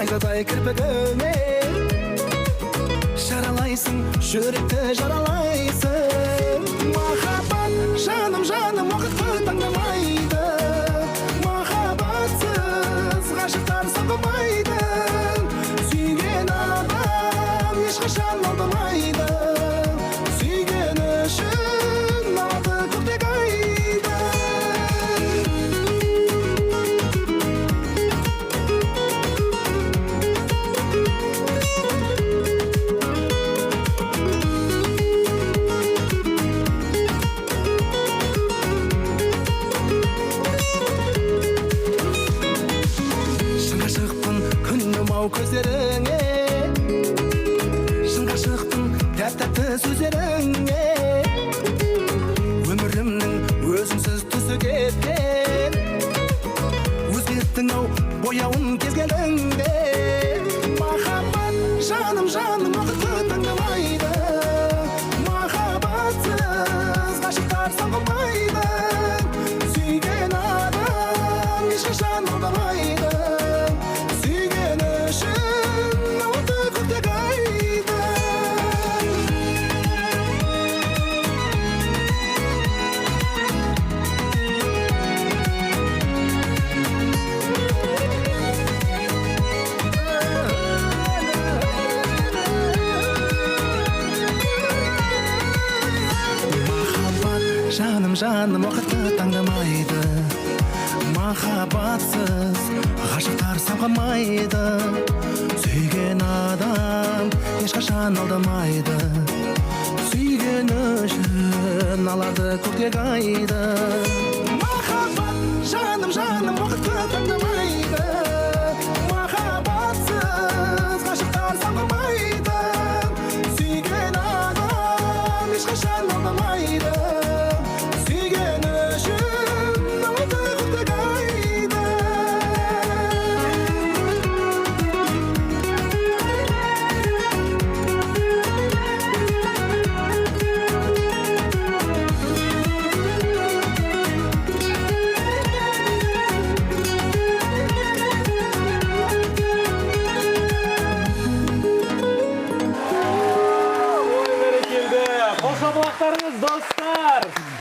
Aynaday kirpigime şaralaysın, yürekte jaralaysın. Mahabat canım canım vakit tanımaydı. Mahabatsız aşıklar sağlamaydı. Suygen adam hiç kaşan oldamaydı. Suygen ışın aldı kurtek aydı. Gözlerine şınga çıktım tәтті сөздеріңе өмірімнің өзіңсіз түсі кеткен өзгерттің ау бояуын кезгеніңде махаббат жаным жаным уақытты таңдамайды махаббатсыз ғашықтар сағылмайды сүйген адам ешқашан алдамайды Жаным жаным уақытты таңдамайды махаббатсыз ғашықтар самғамайды сүйген адам ешқашан алдамайды сүйгені үшін алады көктек айды махаббат жаным жаным уақытты таңдамайды махаббатсыз ғашықтар самғамайды сүйген адам ешқашан алдамайды Қошамалақтарыңыз достар!